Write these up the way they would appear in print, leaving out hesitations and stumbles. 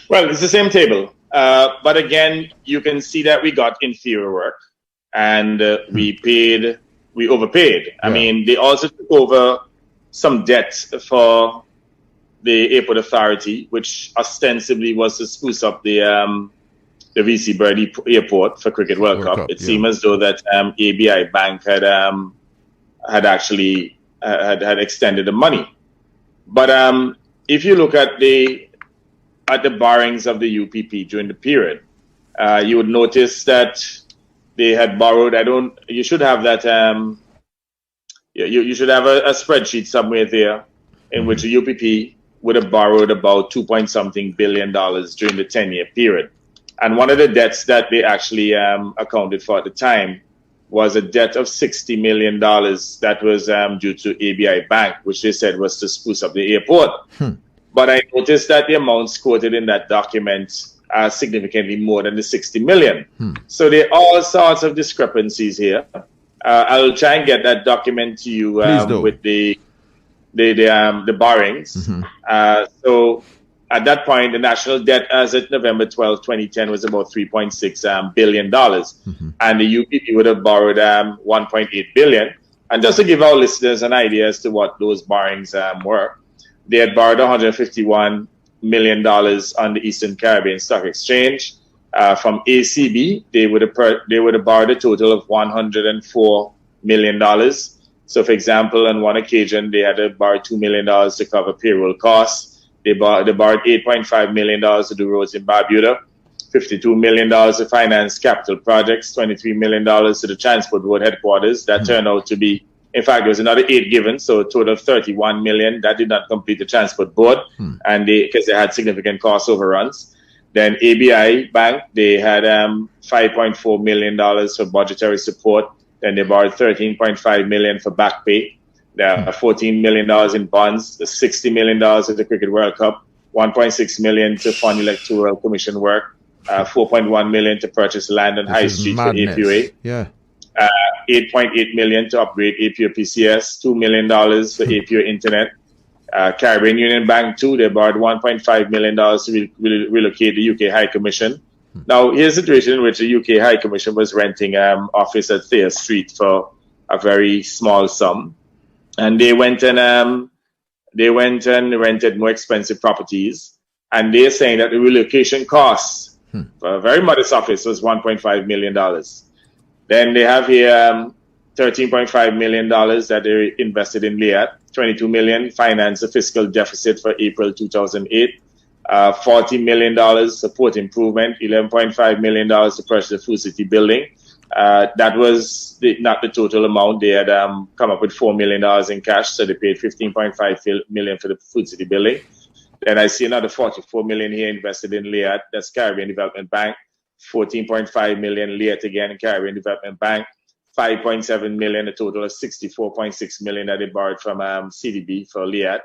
Well, it's the same table. But again, you can see that we got inferior work and we overpaid. I Yeah. mean, they also took over some debt for the airport authority, which ostensibly was to spruce up the VC Birdie Airport for Cricket World World Cup. Cup, It yeah. seemed as though that ABI Bank had actually had extended the money. But if you look at the borrowings of the UPP during the period, you would notice that they had borrowed. You should have that. You should have a spreadsheet somewhere there in which the UPP would have borrowed about 2 point something billion dollars during the 10-year period. And one of the debts that they actually accounted for at the time was a debt of $60 million that was due to ABI Bank, which they said was to spruce up the airport. But I noticed that the amounts quoted in that document are significantly more than the 60 million. So there are all sorts of discrepancies here. I'll try and get that document to you with the borrowings. So at that point, the national debt as of November 12, 2010 was about $3.6 billion. And the UPP would have borrowed $1.8 billion. And just to give our listeners an idea as to what those borrowings were, they had borrowed $151 million on the Eastern Caribbean Stock Exchange. From ACB, they would have borrowed a total of $104 million. So, for example, on one occasion, they had to borrow $2 million to cover payroll costs. They borrowed $8.5 million to do roads in Barbuda, $52 million to finance capital projects, $23 million to the Transport Board headquarters. That turned out to be, in fact, there was another 8 given, so a total of $31 million. That did not complete the Transport Board, and because they had significant cost overruns. Then ABI Bank, they had $5.4 million for budgetary support. Then they borrowed $13.5 million for back pay. There are $14 million in bonds, the $60 million at the Cricket World Cup, $1.6 million to fund electoral commission work, $4.1 million to purchase land on High Street for APUA, Yeah. $8.8 million to upgrade APUA PCS, $2 million for APUA Internet. Caribbean Union Bank too, they borrowed $1.5 million to relocate the UK High Commission. Now, here's a situation in which the UK High Commission was renting office at Thayer Street for a very small sum. And they went and rented more expensive properties. And they're saying that the relocation costs for a very modest office was $1.5 million. Then they have here $13.5 million that they invested in LIAT, $22 million financed the fiscal deficit for April 2008, $40 million support improvement, $11.5 million to purchase the Food City building. That was not the total amount. They had come up with $4 million in cash, so they paid $15.5 million for the Food City building. Then I see another $44 million here invested in LIAT, that's Caribbean Development Bank, $14.5 million LIAT again, Caribbean Development Bank, $5.7 million, a total of $64.6 million that they borrowed from CDB for LIAT.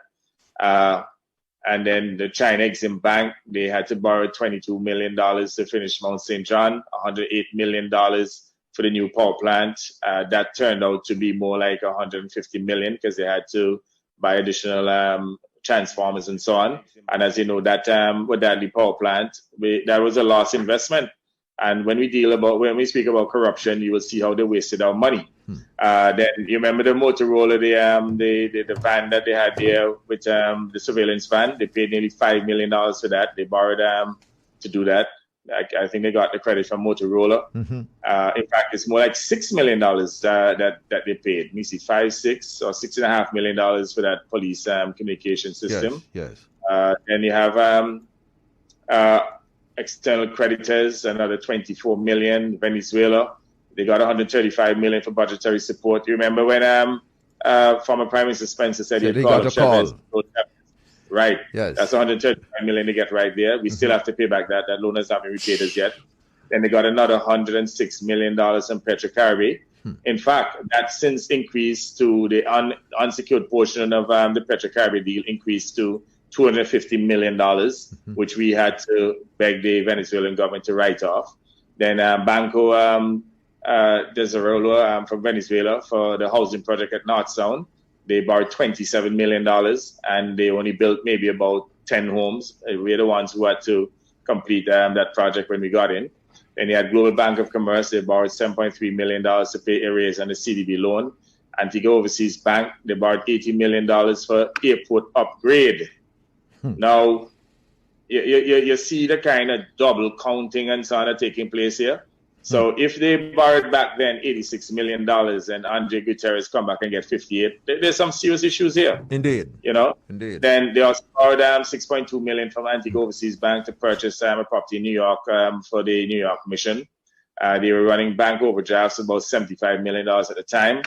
And then the China Exim Bank, they had to borrow $22 million to finish Mount St. John, $108 million for the new power plant. That turned out to be more like $150 million because they had to buy additional transformers and so on. And as you know, that with that power plant, that was a lost investment. And when we speak about corruption, you will see how they wasted our money. Then you remember the Motorola, the van that they had there with the surveillance van. They paid nearly $5 million for that. They borrowed to do that. I think they got the credit from Motorola. In fact, it's more like $6 million that they paid. Let me see, $6.5 million for that police communication system. Yes. Then you have external creditors, another $24 million. Venezuela, they got $135 million for budgetary support. You remember when former Prime Minister Spencer said he got a call. Right. Yes. That's $135 million they get right there. We still have to pay back that. That loan has not been repaid as yet. Then they got another $106 million from Petrocaribe. In fact, that since increased to the unsecured portion of the Petrocaribe deal increased to $250 million, which we had to beg the Venezuelan government to write off. Then Banco Desarrollo from Venezuela for the housing project at North Sound. They borrowed $27 million and they only built maybe about 10 homes. We're the ones who had to complete that project when we got in. Then you had Global Bank of Commerce. They borrowed $7.3 million to pay arrears on the CDB loan. Antigua Overseas Bank, they borrowed $80 million for airport upgrade. Now, you see the kind of double counting and so on taking place here. So if they borrowed back then $86 million and Andre Guterres come back and get 58, there's some serious issues here. Indeed. You know? Indeed. Then they also borrowed $6.2 million from Antigua Overseas Bank to purchase a property in New York for the New York mission. They were running bank overdrafts of about $75 million at the time.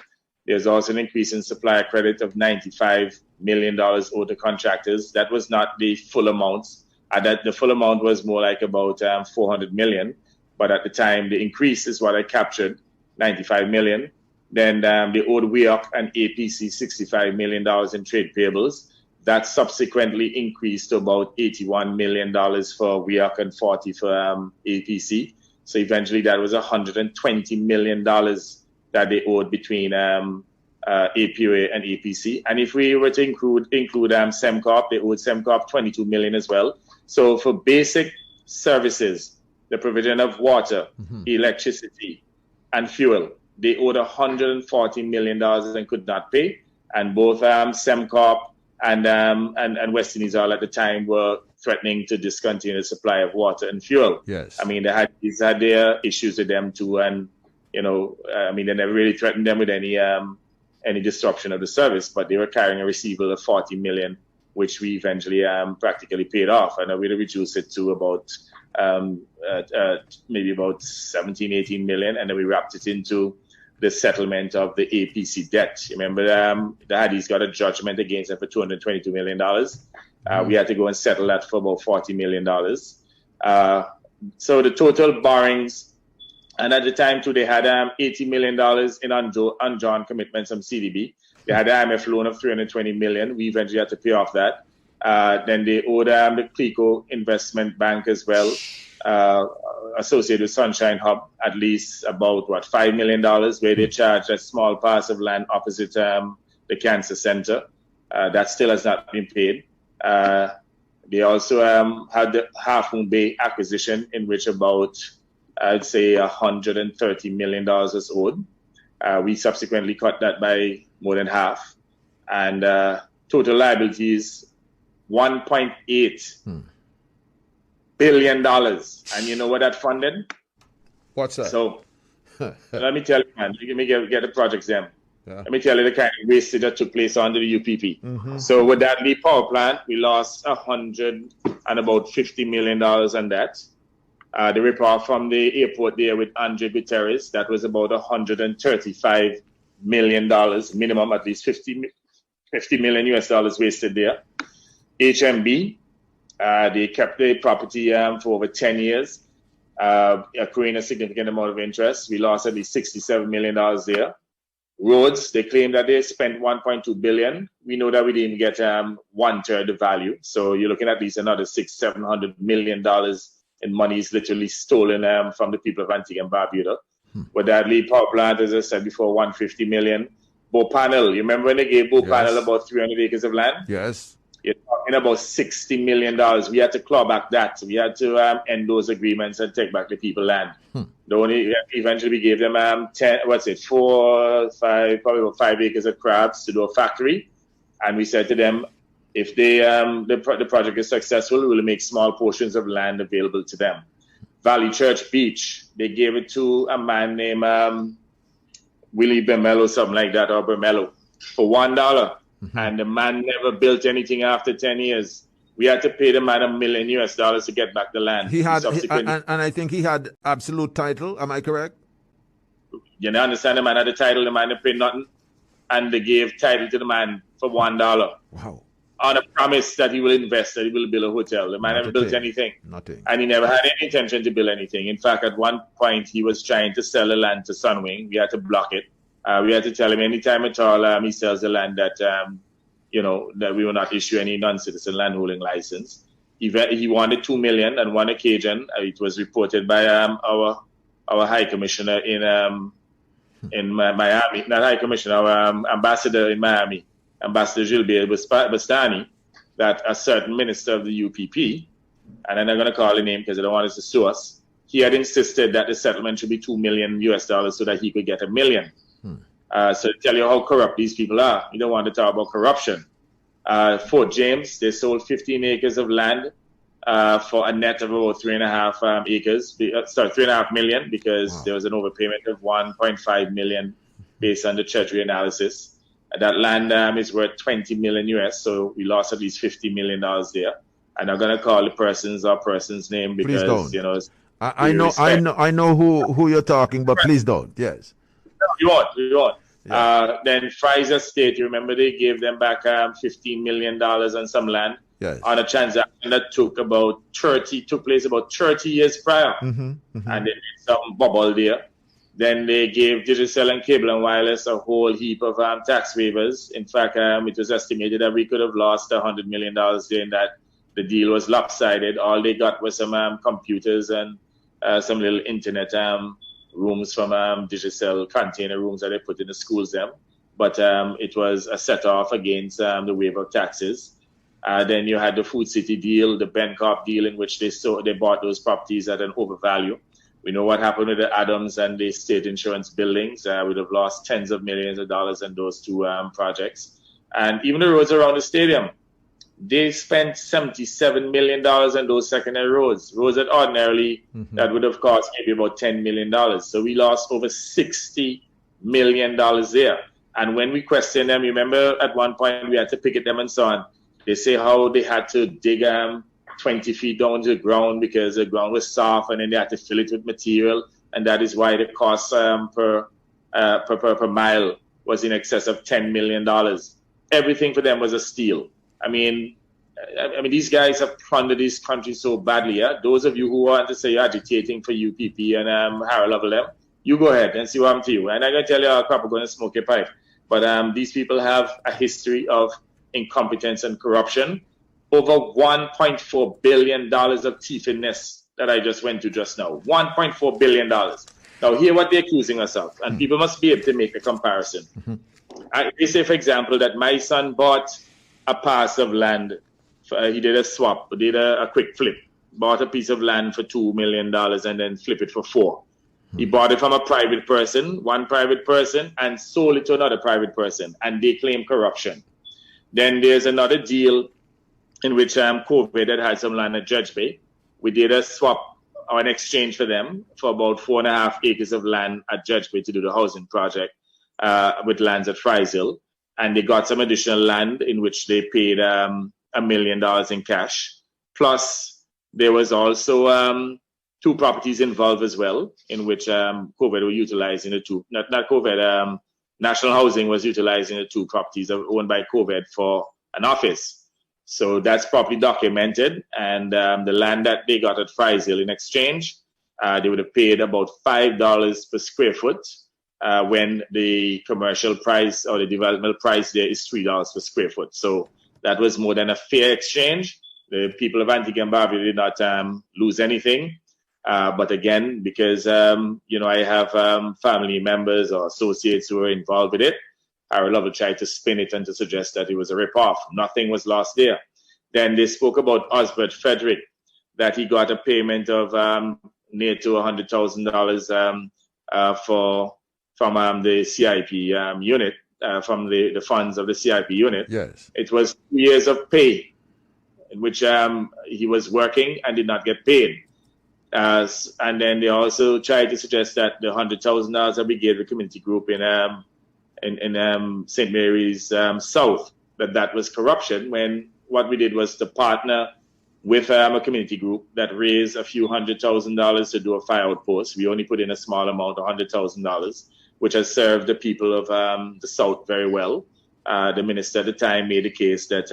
There's also an increase in supplier credit of $95 million owed to contractors. That was not the full amount. The full amount was more like about $400 million. But at the time, the increase is what I captured, $95 million. Then they owed WEOC and APC $65 million in trade payables. That subsequently increased to about $81 million for WEOC and $40 for APC. So eventually that was $120 million that they owed between APOA and APC. And if we were to include SEMCORP, they owed SEMCORP $22 million as well. So for basic services, the provision of water, electricity, and fuel, they owed $140 million and could not pay. And both SEMCORP and West Indies Oil at the time were threatening to discontinue the supply of water and fuel. Yes. I mean, they had their issues with them too, and they never really threatened them with any disruption of the service, but they were carrying a receivable of $40 million, which we eventually practically paid off, and we reduced it to about maybe about 17, 18 million, and then we wrapped it into the settlement of the APC debt. Remember, the Haddies got a judgment against them for $222 million. We had to go and settle that for about $40 million. So the total borrowings, and at the time too, they had $80 million in undrawn commitments from CDB. They had an IMF loan of $320 million. We eventually had to pay off that. Then they owed the Clico Investment Bank as well, associated with Sunshine Hub, at least about, $5 million, where they charged a small parcel of land opposite the cancer center. That still has not been paid. They also had the Half Moon Bay acquisition, in which about, I'd say, $130 million was owed. We subsequently cut that by more than half. And total liabilities, $1.8 billion. And you know what that funded? What's that? So let me tell you, man, let me get the projects them. Yeah. Let me tell you the kind of wastage that took place under the UPP. So with that Lee power plant, we lost $150 million on that. The report from the airport there with Andre Guterres, that was about $135 million minimum, at least $50 million US dollars wasted there. HMB, they kept the property for over 10 years, accruing a significant amount of interest. We lost at least $67 million there. Roads, they claim that they spent $1.2 billion. We know that we didn't get 1/3 the value. So you're looking at least another $600-700 million in money is literally stolen from the people of Antigua and Barbuda. With that Lee power plant, as I said before, $150 million. Bow Panel, you remember when they gave Bow Panel about 300 acres of land? Yes. You're talking about $60 million. We had to claw back that. We had to end those agreements and take back the people land. Eventually we gave them 5 acres of crabs to do a factory. And we said to them, if they the project is successful, we will make small portions of land available to them. Valley Church Beach, they gave it to a man named Willie Bermello, something like that, or Bermello, for $1. And the man never built anything after 10 years. We had to pay the man $1 million US to get back the land. He had, and I think he had absolute title. Am I correct? You know, understand, the man had the title, the man didn't pay nothing, and they gave title to the man for $1. Wow. On a promise that he will invest, that he will build a hotel. The man never built anything. Nothing. And he never had any intention to build anything. In fact, at one point, he was trying to sell the land to Sunwing. We had to block it. We had to tell him anytime at all he sells the land that, that we will not issue any non-citizen landholding license. He wanted $2 million on one occasion. It was reported by our High Commissioner in Miami. Not High Commissioner, our ambassador in Miami, Ambassador Gilbert Bastani, that a certain minister of the UPP and I'm not going to call the name because I don't want us to sue us. He had insisted that the settlement should be $2 million so that he could get $1 million. So to tell you how corrupt these people are, you don't want to talk about corruption. Fort James, they sold 15 acres of land for a net of about 3.5 million, because there was an overpayment of 1.5 million based on the Treasury analysis. That land is worth 20 million US, so we lost at least $50 million there. I'm not going to call the person's name because I know who you're talking, but please don't. Yes. No, you won't. Yeah. Then Fraser State, you remember they gave them back $15 million on some land on a transaction that took place about 30 years prior. And they made some bubble there. Then they gave Digicel and Cable and Wireless a whole heap of tax waivers. In fact, it was estimated that we could have lost $100 million there, in that the deal was lopsided. All they got was some computers and some little internet rooms from Digicel, container rooms that they put in the schools them. But it was a set-off against the waiver of taxes. Then you had the Food City deal, the Bencorp deal, in which they bought those properties at an overvalue. We know what happened with the Adams and the state insurance buildings. We would have lost tens of millions of dollars on those two projects. And even the roads around the stadium, they spent $77 million on those secondary roads that ordinarily that would have cost maybe about $10 million. So we lost over $60 million there. And when we questioned them, you remember at one point we had to picket them and so on. They say how they had to dig 20 feet down to the ground because the ground was soft, and then they had to fill it with material, and that is why the cost per mile was in excess of $10 million. Everything for them was a steal. I mean, these guys have plundered this country so badly. Yeah? Those of you who want to say you're agitating for UPP and Harold Lovell, you go ahead and see what happened to you. And I'm going to tell you how crap are going to smoke your pipe. But these people have a history of incompetence and corruption. Over $1.4 billion of thiefness that I just went to just now. $1.4 billion. Now, hear what they're accusing us of, and people must be able to make a comparison. They say, for example, that my son bought a parcel of land. He did a swap, did a quick flip, bought a piece of land for $2 million and then flip it for $4 million. He bought it from one private person, and sold it to another private person, and they claim corruption. Then there's another deal in which COVID had some land at Judge Bay. We did a swap or an exchange for them for about 4.5 acres of land at Judge Bay to do the housing project with lands at Frieshill. And they got some additional land in which they paid $1 million in cash. Plus, there was also 2 properties involved as well, in which COVID were utilizing the 2. Not COVID, National Housing was utilizing the 2 properties owned by COVID for an office. So that's properly documented, and the land that they got at Frieshill in exchange, they would have paid about $5 per square foot when the commercial price or the development price there is $3 per square foot. So that was more than a fair exchange. The people of Antigua and Barbuda did not lose anything. But again, because, I have family members or associates who were involved with it, Harold Lovell tried to spin it and to suggest that it was a ripoff. Nothing was lost there. Then they spoke about Osbert Frederick, that he got a payment of near to $100,000 from the CIP unit, from the funds of the CIP unit. Yes. It was 2 years of pay in which he was working and did not get paid. And then they also tried to suggest that the $100,000 that we gave the community group in St. Mary's South, that was corruption, when what we did was to partner with a community group that raised a few $100,000 to do a fire outpost. We only put in a small amount, $100,000, which has served the people of the South very well. The minister at the time made the case that,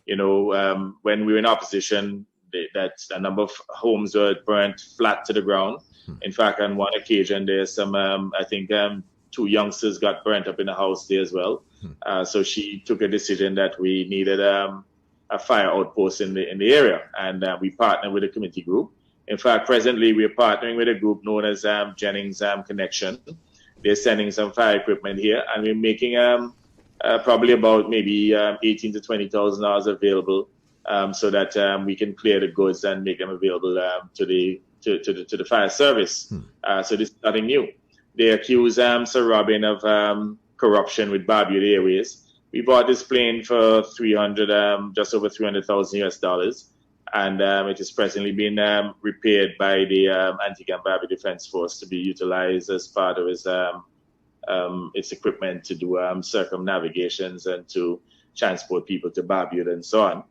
when we were in opposition, that a number of homes were burnt flat to the ground. In fact, on one occasion, there's some, 2 youngsters got burnt up in a house there as well. So she took a decision that we needed a fire outpost in the area, and we partnered with a community group. In fact, presently we're partnering with a group known as Jennings Connection. They're sending some fire equipment here, and we're making probably about maybe $18,000 to $20,000 available so that we can clear the goods and make them available to the fire service. So this is nothing new. They accuse Sir Robin of corruption with Barbuda Airways. We bought this plane for just over $300,000 and it is presently being repaired by the Antigua and Barbuda Defense Force to be utilized as part of its equipment to do circumnavigations and to transport people to Barbuda and so on.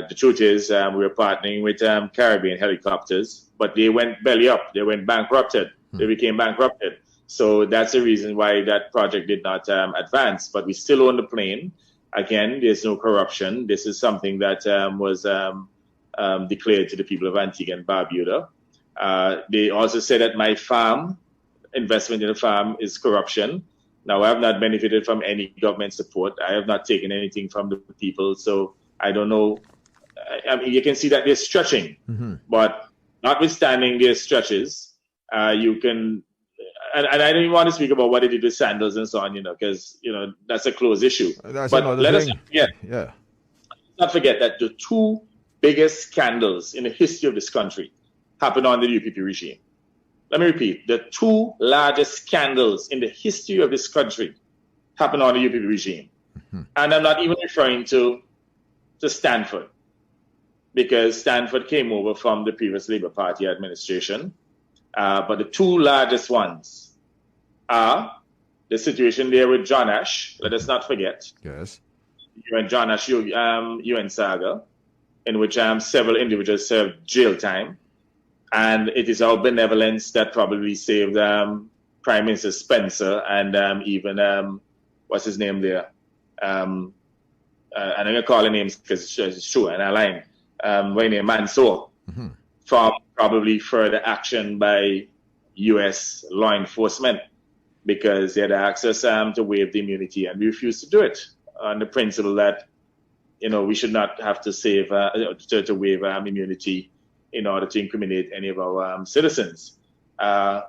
The truth is we're partnering with Caribbean helicopters, but they went belly up. They went bankrupted. They became bankrupted. So that's the reason why that project did not advance. But we still own the plane. Again, there's no corruption. This is something that was declared to the people of Antigua and Barbuda. They also said that my farm, investment in the farm, is corruption. Now, I have not benefited from any government support. I have not taken anything from the people. So I don't know. I mean, you can see that they're stretching. But notwithstanding their stretches, you can... And I don't even want to speak about what they did with sandals and so on, because, that's a closed issue. That's but another let thing. us not forget that the two biggest scandals in the history of this country happened under the UPP regime. Let me repeat. The two largest scandals in the history of this country happened under the UPP regime. And I'm not even referring to Stanford, because Stanford came over from the previous Labour Party administration. But the two largest ones are the situation there with John Ash. Let us not forget. Yes. You and John Ash, UN saga, in which several individuals served jail time. And it is our benevolence that probably saved Prime Minister Spencer and even, what's his name there? And I'm going to call the names because it's true, and I line. Wayne Mansour. From probably further action by U.S. law enforcement, because they had access to waive the immunity, and we refused to do it on the principle that, we should not have to to waive immunity in order to incriminate any of our citizens. And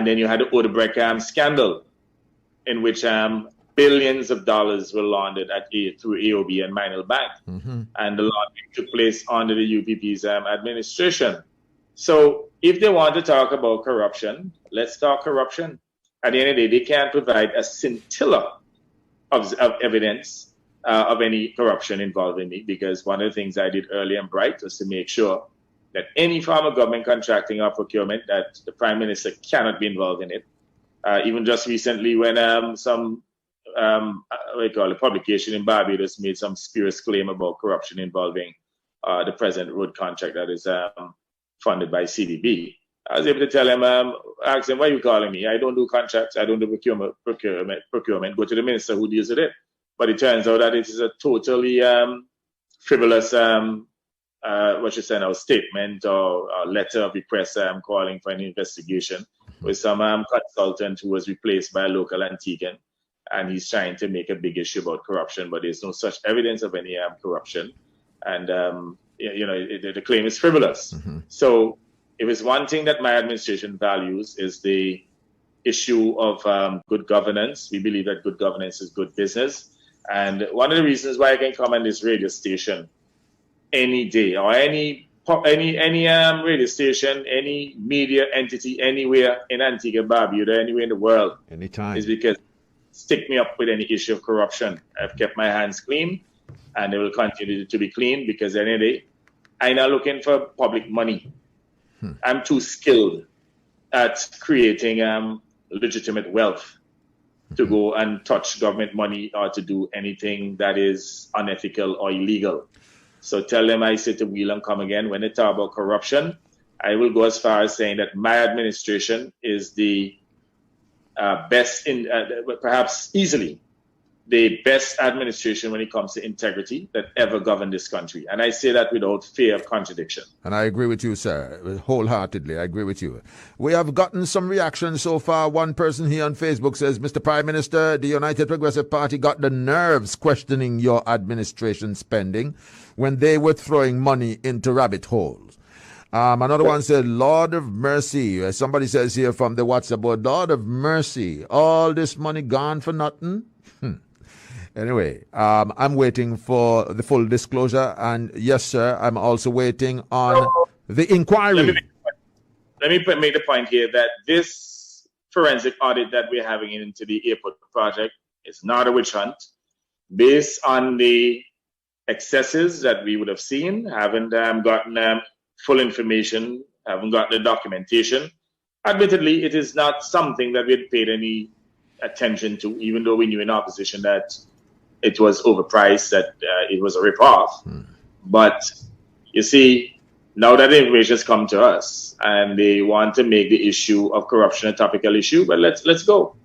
then you had the Odebrecht scandal, in which billions of dollars were laundered through AOB and Minor Bank. And the laundering took place under the UPP's administration. So if they want to talk about corruption, let's talk corruption. At the end of the day, they can't provide a scintilla of evidence of any corruption involving me, because one of the things I did early and bright was to make sure that any form of government contracting or procurement, that the Prime Minister cannot be involved in it. Even just recently when a publication in Barbados made some spurious claim about corruption involving the present road contract that is funded by CDB. I was able to tell him, ask him, why are you calling me? I don't do contracts. I don't do procurement. Go to the minister who deals with it. But it turns out that it is a totally frivolous, statement or letter of request calling for an investigation with some consultant who was replaced by a local Antiguan. And he's trying to make a big issue about corruption, but there's no such evidence of any corruption. And, the claim is frivolous. So if it's one thing that my administration values is the issue of good governance. We believe that good governance is good business. And one of the reasons why I can come on this radio station any day, or any radio station, any media entity anywhere in Antigua and Barbuda, anywhere in the world, anytime, is because stick me up with any issue of corruption. I've kept my hands clean, and they will continue to be clean, because at the end of the day, I'm not looking for public money. I'm too skilled at creating legitimate wealth to go and touch government money or to do anything that is unethical or illegal. So tell them I say to wheel and come again. When they talk about corruption, I will go as far as saying that my administration is the best in, perhaps easily, the best administration when it comes to integrity that ever governed this country. And I say that without fear of contradiction. And I agree with you, sir, wholeheartedly. I agree with you. We have gotten some reactions so far. One person here on Facebook says, Mr. Prime Minister, the United Progressive Party got the nerves questioning your administration spending when they were throwing money into rabbit holes. Another one said, Lord of mercy. Somebody says here from the WhatsApp board, Lord of mercy, all this money gone for nothing? Anyway, I'm waiting for the full disclosure, and yes, sir, I'm also waiting on the inquiry. Let me make the point here that this forensic audit that we're having into the airport project is not a witch hunt. Based on the excesses that we would have seen, haven't gotten full information, haven't gotten the documentation. Admittedly, it is not something that we had paid any attention to, even though we knew in opposition that it was overpriced, that it was a rip-off. But you see, now that the information has come to us and they want to make the issue of corruption a topical issue, but let's go.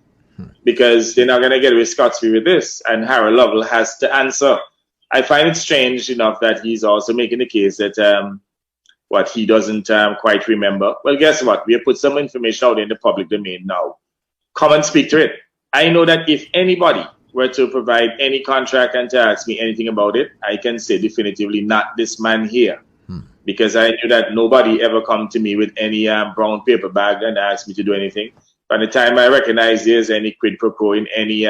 Because they're not going to get away scot-free with this. And Harold Lovell has to answer. I find it strange enough that he's also making the case that what he doesn't quite remember. Well, guess what? We have put some information out in the public domain now. Come and speak to it. I know that if anybody were to provide any contract and to ask me anything about it, I can say definitively not this man here. Because I knew that nobody ever come to me with any brown paper bag and asked me to do anything. By the time I recognize there's any quid pro quo in any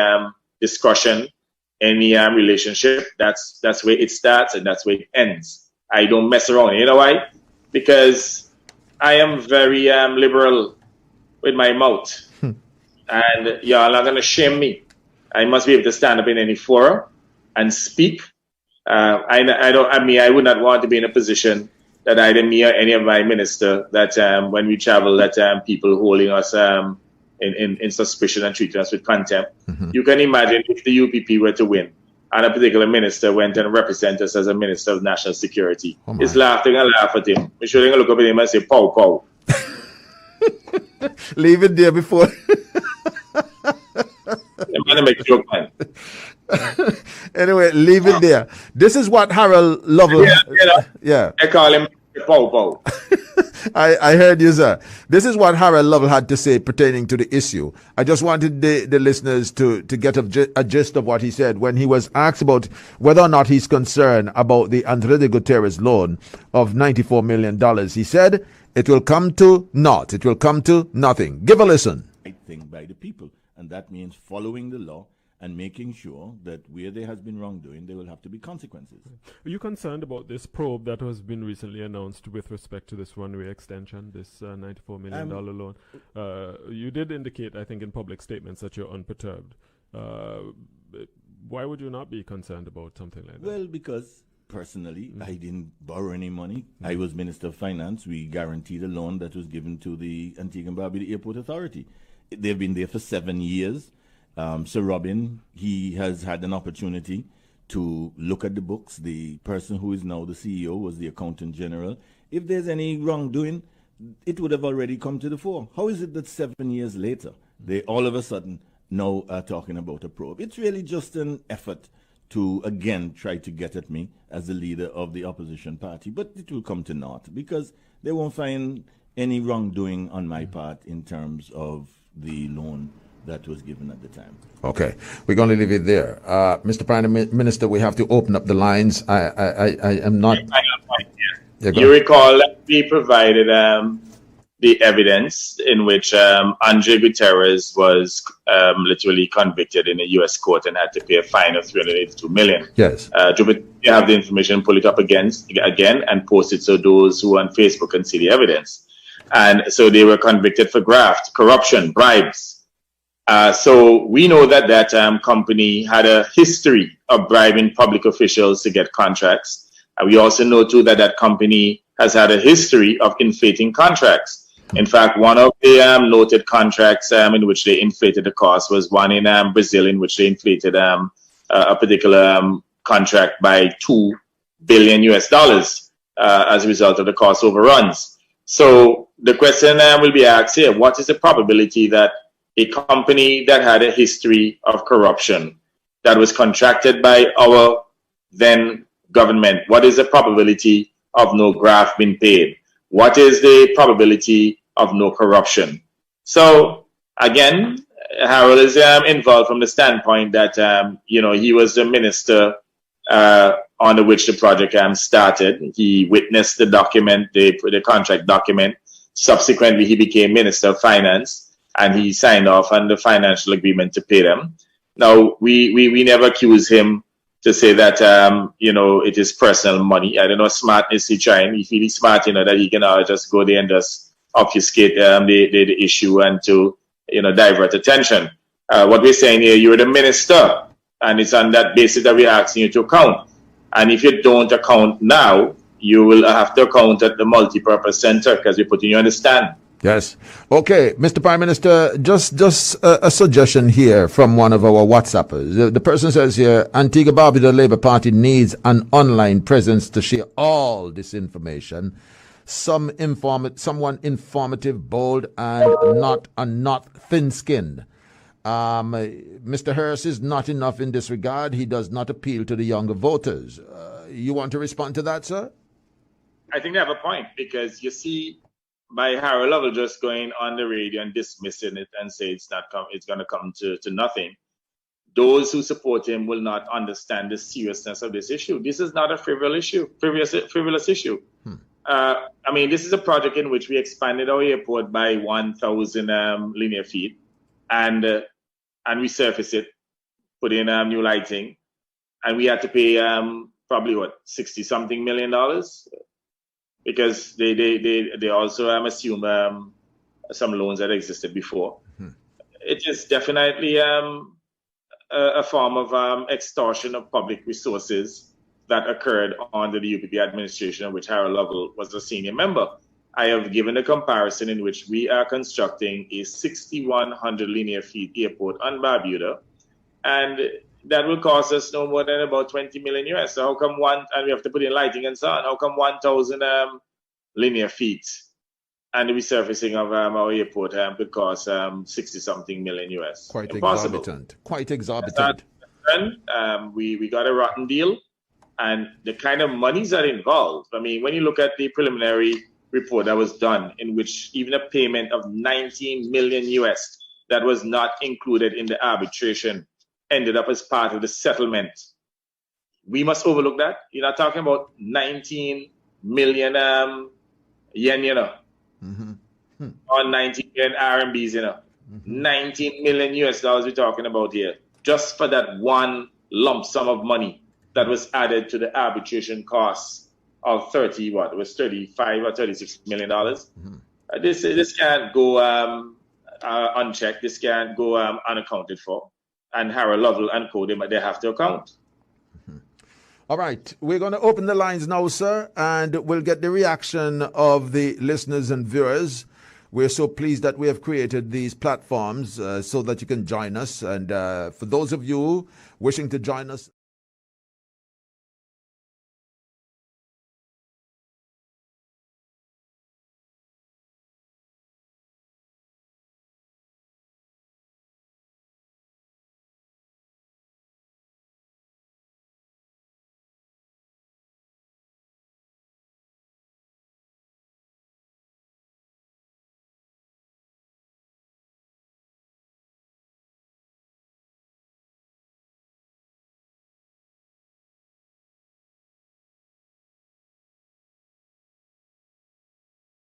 discussion, any relationship, that's where it starts and that's where it ends. I don't mess around. You know why? Because I am very liberal with my mouth. And y'all are going to shame me. I must be able to stand up in any forum and speak. I would not want to be in a position that either me or any of my minister that when we travel, that people holding us in suspicion and treating us with contempt. You can imagine if the UPP were to win and a particular minister went and represent us as a minister of national security. He's laughing and laugh at him. We're sure look up at him and say, pow, pow. Leave it there before. I'm going to make a joke, man. Anyway, leave it there. This is what Harold Lovell... Yeah. I call him pow, pow. I heard you, sir. This is what Harold Lovell had to say pertaining to the issue. I just wanted the listeners to get a gist of what he said when he was asked about whether or not he's concerned about the Andrade Gutierrez loan of $94 million. He said, it will come to naught. It will come to nothing. Give a listen. Right thing by the people, and that means following the law and making sure that where there has been wrongdoing, there will have to be consequences. Are you concerned about this probe that has been recently announced with respect to this runway extension, this $94 million loan? You did indicate, I think, in public statements that you're unperturbed. Why would you not be concerned about something like that? Well, because personally, I didn't borrow any money. I was Minister of Finance. We guaranteed a loan that was given to the Antigua and Barbuda Airport Authority. They've been there for 7 years. Sir Robin, he has had an opportunity to look at the books. The person who is now the CEO was the Accountant General. If there's any wrongdoing, it would have already come to the fore. How is it that 7 years later, they all of a sudden now are talking about a probe? It's really just an effort to, again, try to get at me as the leader of the opposition party. But it will come to naught because they won't find any wrongdoing on my part in terms of the loan that was given at the time. Okay, we're going to leave it there. Mr. Prime Minister, we have to open up the lines. I am not... You recall that we provided the evidence in which Andre Gutierrez was literally convicted in a U.S. court and had to pay a fine of $382 million. Yes. You have the information, pull it up again and post it so those who are on Facebook can see the evidence. And so they were convicted for graft, corruption, bribes. So we know that company had a history of bribing public officials to get contracts. And we also know, too, that company has had a history of inflating contracts. In fact, one of the noted contracts in which they inflated the cost was one in Brazil in which they inflated a particular contract by $2 billion as a result of the cost overruns. So the question will be asked here, what is the probability that a company that had a history of corruption that was contracted by our then government, what is the probability of no graft being paid? What is the probability of no corruption? So again, Harold is involved from the standpoint that he was the minister under which the project started. He witnessed the document, the contract document. Subsequently, he became Minister of Finance, and he signed off on the financial agreement to pay them. Now, we never accuse him to say that, it is personal money. I don't know smartness he's trying. If he's smart, that he can just go there and just obfuscate the issue and to, divert attention. What we're saying here, you're the minister, and it's on that basis that we're asking you to account. And if you don't account now, you will have to account at the multi-purpose center because we're putting you on the stand. Yes. Okay, Mr. Prime Minister, just a suggestion here from one of our WhatsAppers. The person says here, Antigua Barbuda Labour Party needs an online presence to share all this information. Someone informative, bold, and not thin-skinned. Mr. Harris is not enough in this regard. He does not appeal to the younger voters. You want to respond to that, sir? I think they have a point, because you see, by Harold Lovell just going on the radio and dismissing it and say it's going to come to nothing, those who support him will not understand the seriousness of this issue. This is not a frivolous issue. This is a project in which we expanded our airport by 1,000 linear feet and resurfaced it, put in new lighting, and we had to pay probably $60-something million. Because they also assume some loans that existed before. It is definitely a form of extortion of public resources that occurred under the UPP administration, of which Harold Lovell was a senior member. I have given a comparison in which we are constructing a 6,100 linear feet airport on Barbuda, and that will cost us no more than about $20 million US. So how come and we have to put in lighting and so on, how come 1,000 linear feet and the resurfacing of our airport could cost 60-something million US? Quite Impossible. exorbitant. Quite exorbitant. We got a rotten deal, and the kind of monies that are involved. When you look at the preliminary report that was done, in which even a payment of 19 million US that was not included in the arbitration ended up as part of the settlement. We must overlook that. You're not talking about 19 million yen, or 19 million RMBs, 19 million US dollars we're talking about here, just for that one lump sum of money that was added to the arbitration costs of 35 or $36 million. This can't go unchecked. This can't go unaccounted for. And Harold Lovell and co, they have to account. All right. We're going to open the lines now, sir, and we'll get the reaction of the listeners and viewers. We're so pleased that we have created these platforms so that you can join us. And for those of you wishing to join us,